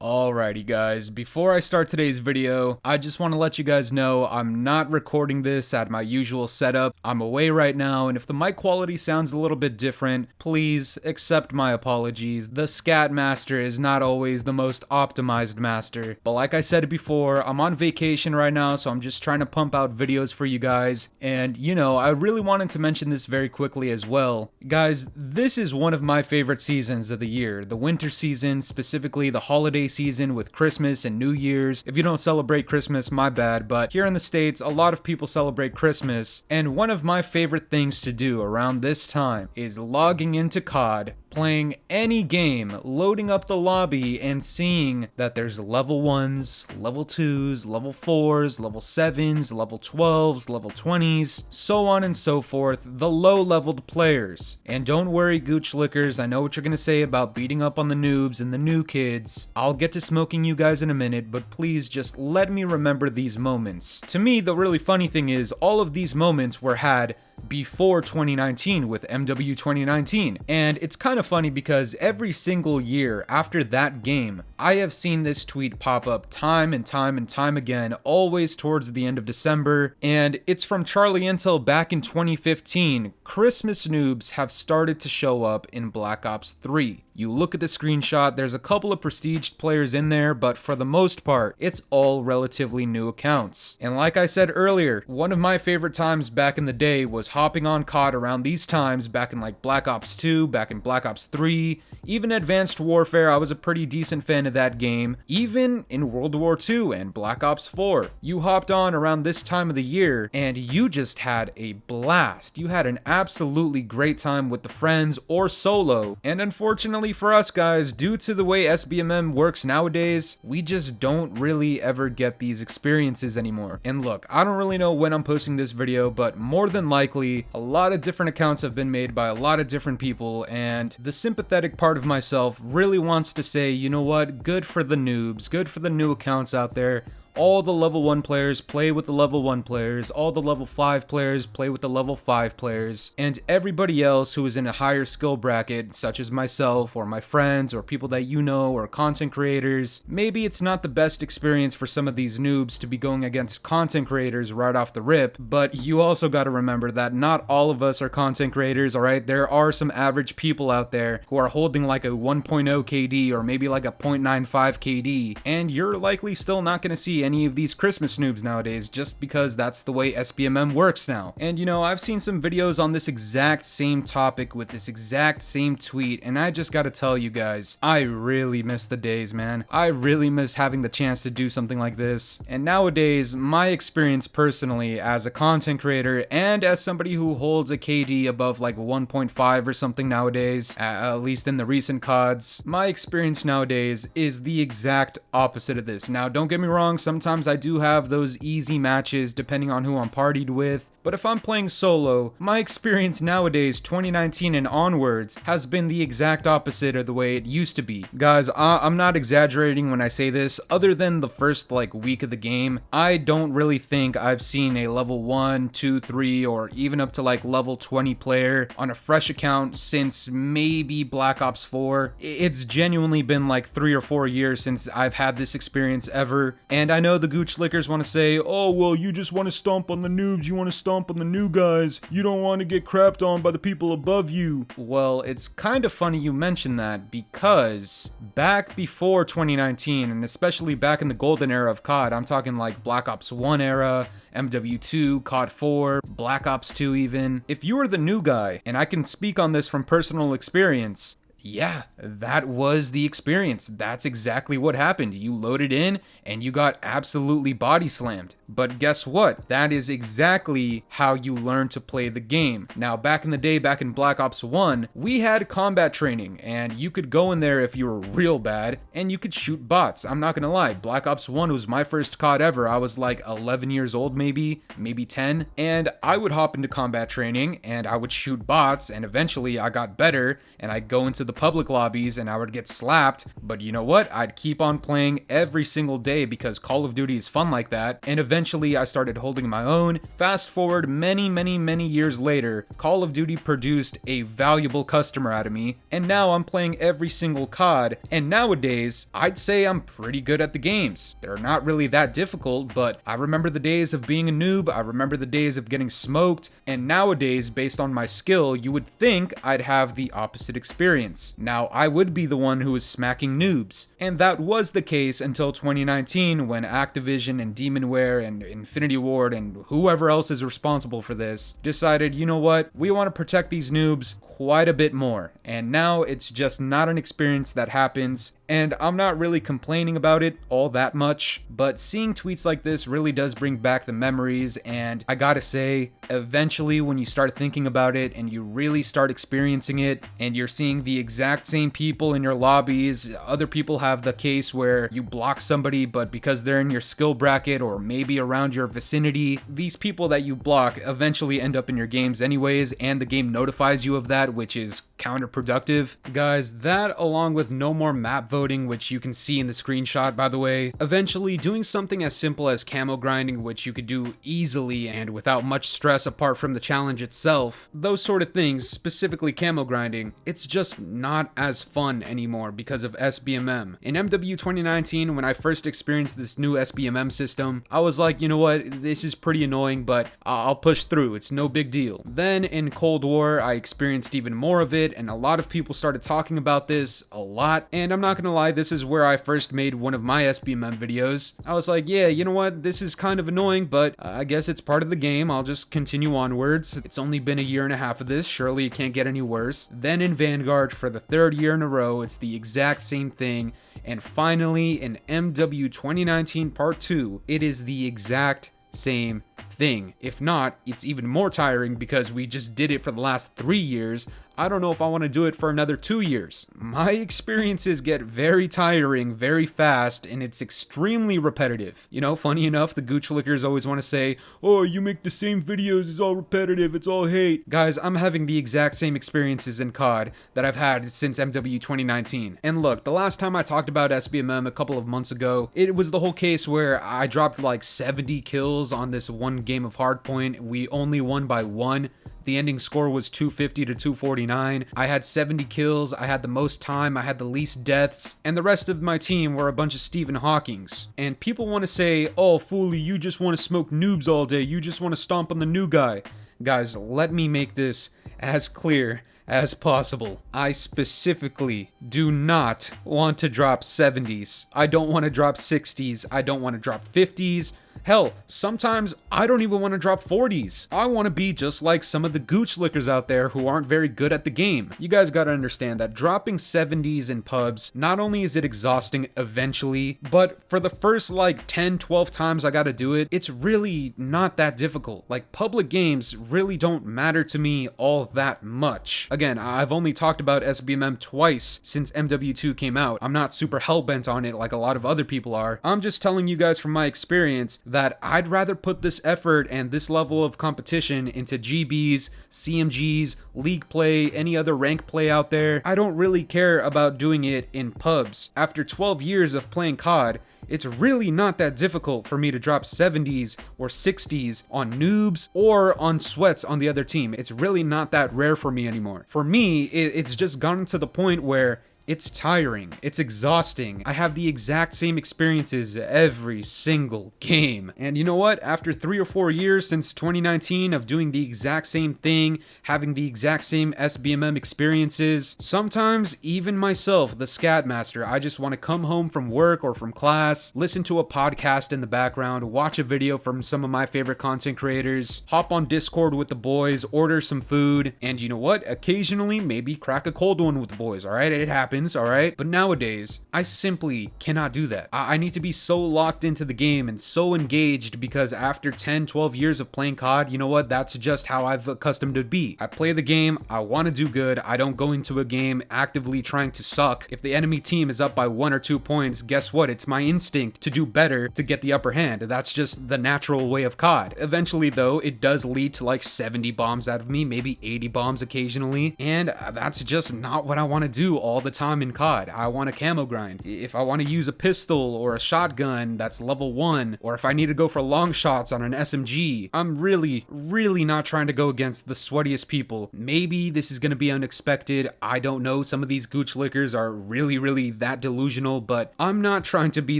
Alrighty guys, before I start today's video, I just want to let you guys know I'm not recording this at my usual setup. I'm away right now, and if the mic quality sounds a little bit different, please accept my apologies. The Scat Master is not always the most optimized master. But like I said before, I'm on vacation right now, so I'm just trying to pump out videos for you guys. And you know, I really wanted to mention this very quickly as well. Guys, this is one of my favorite seasons of the year. The winter season, specifically the holiday season with Christmas and New Year's. If you don't celebrate Christmas, my bad, but here in the States, a lot of people celebrate Christmas, and one of my favorite things to do around this time is logging into COD, playing any game, loading up the lobby, and seeing that there's level 1s, level 2s, level 4s, level 7s, level 12s, level 20s, so on and so forth, the low-leveled players. And don't worry, Gooch Lickers, I know what you're gonna say about beating up on the noobs and the new kids. I'll get to smoking you guys in a minute, but please just let me remember these moments. To me, the really funny thing is, all of these moments were had before 2019 with MW 2019, and it's kind of funny because every single year after that game, I have seen this tweet pop up time and time and time again, always towards the end of December, and it's from Charlie Intel back in 2015. Christmas noobs have started to show up in Black Ops 3. You look at the screenshot, there's a couple of prestiged players in there, but for the most part, it's all relatively new accounts. And like I said earlier, one of my favorite times back in the day was hopping on COD around these times, back in like Black Ops 2, back in Black Ops 3, even Advanced Warfare. I was a pretty decent fan of that game. Even in World War II and Black Ops 4, you hopped on around this time of the year, and you just had a blast. You had an absolutely great time with the friends or solo, and unfortunately for us guys, due to the way SBMM works nowadays, we just don't really ever get these experiences anymore. And look, I don't really know when I'm posting this video, but more than likely, a lot of different accounts have been made by a lot of different people, and the sympathetic part of myself really wants to say, you know what, good for the noobs, good for the new accounts out there. All the level 1 players play with the level 1 players, all the level 5 players play with the level 5 players, and everybody else who is in a higher skill bracket, such as myself or my friends or people that you know or content creators. Maybe it's not the best experience for some of these noobs to be going against content creators right off the rip, but you also gotta remember that not all of us are content creators, alright? There are some average people out there who are holding like a 1.0 KD or maybe like a 0.95 KD, and you're likely still not gonna see any of these Christmas noobs nowadays just because that's the way SBMM works now. And you know, I've seen some videos on this exact same topic with this exact same tweet, and I just gotta tell you guys, I really miss the days, man. I really miss having the chance to do something like this. And nowadays, my experience personally as a content creator and as somebody who holds a KD above like 1.5 or something nowadays, at least in the recent CODs, my experience nowadays is the exact opposite of this. Now, don't get me wrong, sometimes I do have those easy matches depending on who I'm partied with, but if I'm playing solo, my experience nowadays, 2019 and onwards, has been the exact opposite of the way it used to be. Guys, I'm not exaggerating when I say this. Other than the first like week of the game, I don't really think I've seen a level 1, 2, 3, or even up to like level 20 player on a fresh account since maybe Black Ops 4. It's genuinely been like 3 or 4 years since I've had this experience ever. And I know the Gooch Lickers want to say, oh well, you just want to stomp on the noobs, you want to stomp on the new guys, you don't want to get crapped on by the people above you. Well, it's kind of funny you mention that, because back before 2019, and especially back in the golden era of COD, I'm talking like Black Ops 1 era, MW2, COD 4, Black Ops 2 even, if you were the new guy, and I can speak on this from personal experience, yeah, that was the experience. That's exactly what happened. You loaded in and you got absolutely body slammed. But guess what? That is exactly how you learn to play the game. Now, back in the day, back in Black Ops 1, we had combat training, and you could go in there if you were real bad, and you could shoot bots. I'm not gonna lie, Black Ops 1 was my first COD ever. I was like 11 years old, maybe 10, and I would hop into combat training, and I would shoot bots, and eventually I got better, and I'd go into the public lobbies, and I would get slapped, but you know what? I'd keep on playing every single day because Call of Duty is fun like that, and eventually eventually I started holding my own. Fast forward many years later, Call of Duty produced a valuable customer out of me, and now I'm playing every single COD, and nowadays, I'd say I'm pretty good at the games. They're not really that difficult, but I remember the days of being a noob, I remember the days of getting smoked, and nowadays, based on my skill, you would think I'd have the opposite experience. Now, I would be the one who is smacking noobs, and that was the case until 2019 when Activision and Demonware and Infinity Ward and whoever else is responsible for this decided, you know what, we want to protect these noobs quite a bit more, and now it's just not an experience that happens. And I'm not really complaining about it all that much, but seeing tweets like this really does bring back the memories, and I gotta say, eventually when you start thinking about it and you really start experiencing it, and you're seeing the exact same people in your lobbies, other people have the case where you block somebody, but because they're in your skill bracket or maybe around your vicinity, these people that you block eventually end up in your games anyways, and the game notifies you of that, which is counterproductive. Guys, that along with no more map voting, which you can see in the screenshot by the way, eventually doing something as simple as camo grinding, which you could do easily and without much stress apart from the challenge itself, those sort of things, specifically camo grinding, it's just not as fun anymore because of SBMM. In MW 2019, when I first experienced this new SBMM system, I was like, you know what, this is pretty annoying, but I'll push through, it's no big deal. Then in Cold War, I experienced even more of it, and a lot of people started talking about this a lot, and I'm not gonna lie, this is where I first made one of my SBMM videos. I was like, yeah, you know what, this is kind of annoying, but I guess it's part of the game, I'll just continue onwards. It's only been a year and a half of this, surely it can't get any worse. Then in Vanguard, for the third year in a row, it's the exact same thing, and finally in MW 2019 Part 2, it is the exact same thing. If not, it's even more tiring because we just did it for the last 3 years. I don't know if I want to do it for another 2 years. My experiences get very tiring very fast, and it's extremely repetitive. You know, funny enough, the gooch lickers always want to say, oh, you make the same videos, it's all repetitive, it's all hate. Guys, I'm having the exact same experiences in COD that I've had since MW 2019. And look, the last time I talked about SBMM a couple of months ago, it was the whole case where I dropped like 70 kills on this one game of Hardpoint. We only won by 1. The ending score was 250 to 249. I had 70 kills, I had the most time, I had the least deaths, and the rest of my team were a bunch of Stephen Hawkings. And people want to say, oh, Fooly, you just want to smoke noobs all day, you just want to stomp on the new guy. Guys, let me make this as clear as possible. I specifically do not want to drop 70s. I don't want to drop 60s. I don't want to drop 50s. Hell, sometimes I don't even want to drop 40s. I want to be just like some of the gooch lickers out there who aren't very good at the game. You guys gotta understand that dropping 70s in pubs, not only is it exhausting eventually, but for the first like 10, 12 times I gotta do it, it's really not that difficult. Like, public games really don't matter to me all that much. Again, I've only talked about SBMM twice since MW2 came out. I'm not super hellbent on it like a lot of other people are. I'm just telling you guys from my experience that I'd rather put this effort and this level of competition into GBs, CMGs, League play, any other rank play out there. I don't really care about doing it in pubs. After 12 years of playing COD, it's really not that difficult for me to drop 70s or 60s on noobs or on sweats on the other team. It's really not that rare for me anymore. For me, it's just gotten to the point where it's tiring, it's exhausting. I have the exact same experiences every single game. And you know what? After 3 or 4 years since 2019 of doing the exact same thing, having the exact same SBMM experiences, sometimes even myself, the scat master, I just want to come home from work or from class, listen to a podcast in the background, watch a video from some of my favorite content creators, hop on Discord with the boys, order some food, and you know what? Occasionally, maybe crack a cold one with the boys, alright? It happens. Alright, but nowadays I simply cannot do that. I need to be so locked into the game and so engaged because after 10-12 years of playing COD, you know what, that's just how I've accustomed to be. I play the game, I want to do good, I don't go into a game actively trying to suck. If the enemy team is up by 1 or 2 points, guess what, it's my instinct to do better to get the upper hand. That's just the natural way of COD. Eventually though, it does lead to like 70 bombs out of me, maybe 80 bombs occasionally, and that's just not what I want to do all the time. time in COD. I want a camo grind. If I want to use a pistol or a shotgun that's level 1, or if I need to go for long shots on an SMG, I'm really not trying to go against the sweatiest people. Maybe this is going to be unexpected. I don't know. Some of these gooch lickers are really that delusional, but I'm not trying to be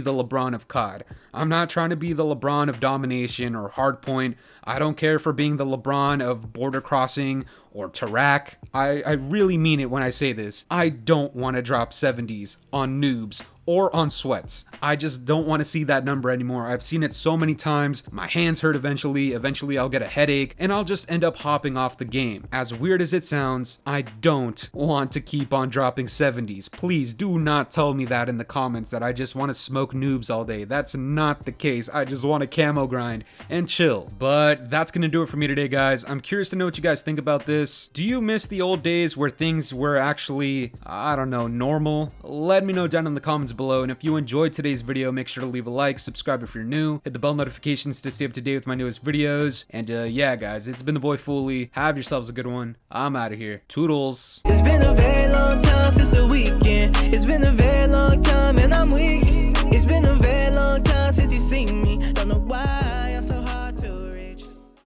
the LeBron of COD. I'm not trying to be the LeBron of domination or hardpoint. I don't care for being the LeBron of border crossing or Tarak. I really mean it when I say this. I don't want to drop 70s on noobs or on sweats. I just don't want to see that number anymore. I've seen it so many times. My hands hurt eventually. Eventually I'll get a headache and I'll just end up hopping off the game. As weird as it sounds, I don't want to keep on dropping 70s. Please do not tell me that in the comments, that I just want to smoke noobs all day. That's not the case. I just want a camo grind and chill. But that's gonna do it for me today, guys. I'm curious to know what you guys think about this. Do you miss the old days where things were actually, I don't know, normal? Let me know down in the comments below, and if you enjoyed today's video, make sure to leave a like, subscribe if you're new, hit the bell notifications to stay up to date with my newest videos, and yeah guys, it's been the boy Fooly. Have yourselves a good one. I'm out of here. Toodles. It's been a very long time since the weekend. It's been a very long time and I'm weak. It's been a very long time since you seen me. Don't know why.